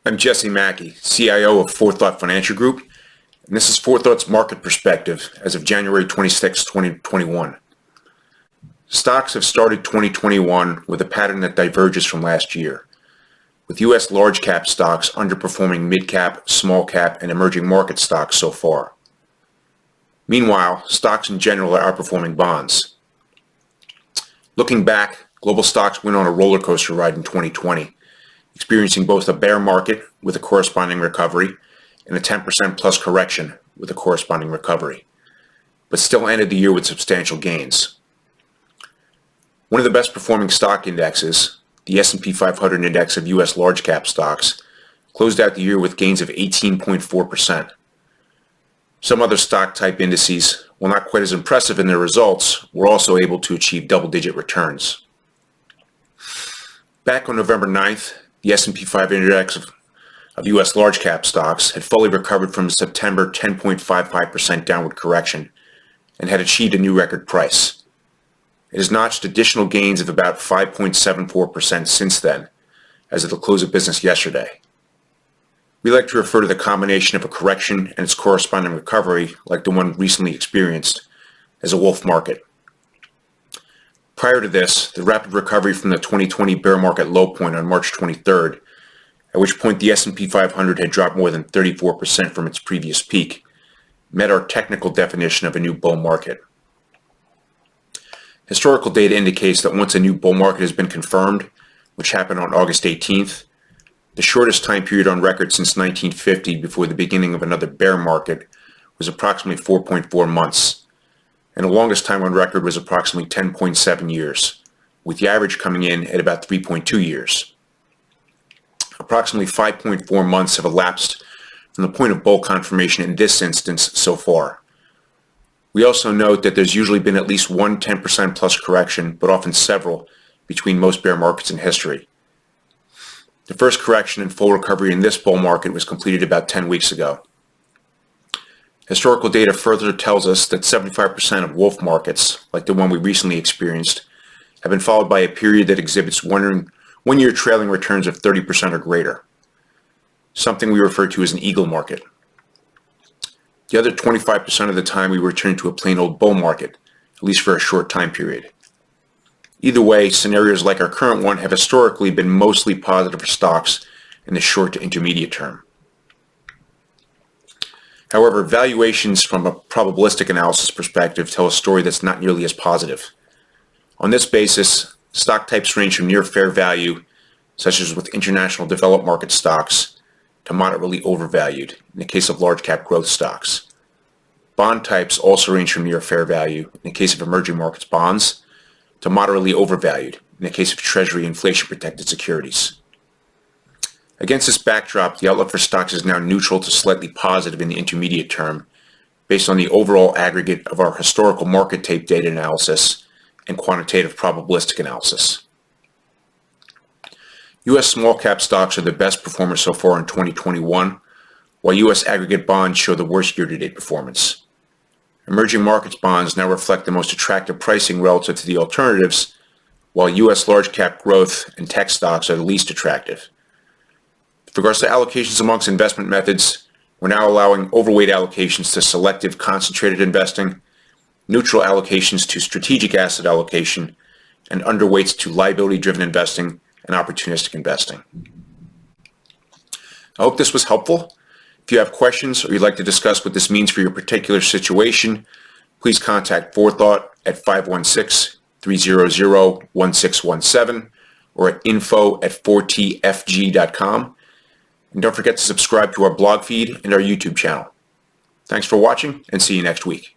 I'm Jesse Mackey, CIO of 4Thought Financial Group, and this is 4Thought's market perspective as of January 26, 2021. Stocks have started 2021 with a pattern that diverges from last year, with U.S. large cap stocks underperforming mid-cap, small-cap, and emerging market stocks so far. Meanwhile, stocks in general are outperforming bonds. Looking back, global stocks went on a roller coaster ride in 2020, experiencing both a bear market with a corresponding recovery and a 10% plus correction with a corresponding recovery, but still ended the year with substantial gains. One of the best performing stock indexes, the S&P 500 index of U.S. large cap stocks, closed out the year with gains of 18.4%. Some other stock type indices, while not quite as impressive in their results, were also able to achieve double-digit returns. Back on November 9th, the S&P 500 index of U.S. large cap stocks had fully recovered from a September 10.55% downward correction and had achieved a new record price. It has notched additional gains of about 5.74% since then, as of the close of business yesterday. We like to refer to the combination of a correction and its corresponding recovery, like the one recently experienced, as a wolf market. Prior to this, the rapid recovery from the 2020 bear market low point on March 23rd, at which point the S&P 500 had dropped more than 34% from its previous peak, met our technical definition of a new bull market. Historical data indicates that once a new bull market has been confirmed, which happened on August 18th, the shortest time period on record since 1950 before the beginning of another bear market was approximately 4.4 months. And the longest time on record was approximately 10.7 years, with the average coming in at about 3.2 years. Approximately 5.4 months have elapsed from the point of bull confirmation in this instance so far. We also note that there's usually been at least one 10% plus correction, but often several, between most bear markets in history. The first correction and full recovery in this bull market was completed about 10 weeks ago. Historical data further tells us that 75% of wolf markets, like the one we recently experienced, have been followed by a period that exhibits one-year trailing returns of 30% or greater, something we refer to as an eagle market. The other 25% of the time we return to a plain old bull market, at least for a short time period. Either way, scenarios like our current one have historically been mostly positive for stocks in the short to intermediate term. However, valuations from a probabilistic analysis perspective tell a story that's not nearly as positive. On this basis, stock types range from near fair value, such as with international developed market stocks, to moderately overvalued in the case of large cap growth stocks. Bond types also range from near fair value in the case of emerging markets bonds, to moderately overvalued in the case of treasury inflation protected securities. Against this backdrop, the outlook for stocks is now neutral to slightly positive in the intermediate term, based on the overall aggregate of our historical market tape data analysis and quantitative probabilistic analysis. U.S. small cap stocks are the best performers so far in 2021, while U.S. aggregate bonds show the worst year-to-date performance. Emerging markets bonds now reflect the most attractive pricing relative to the alternatives, while U.S. large cap growth and tech stocks are the least attractive. With regards to allocations amongst investment methods, we're now allowing overweight allocations to selective concentrated investing, neutral allocations to strategic asset allocation, and underweights to liability-driven investing and opportunistic investing. I hope this was helpful. If you have questions or you'd like to discuss what this means for your particular situation, please contact 4Thought at 516-300-1617 or at info@4tfg.com. And don't forget to subscribe to our blog feed and our YouTube channel. Thanks for watching, and see you next week.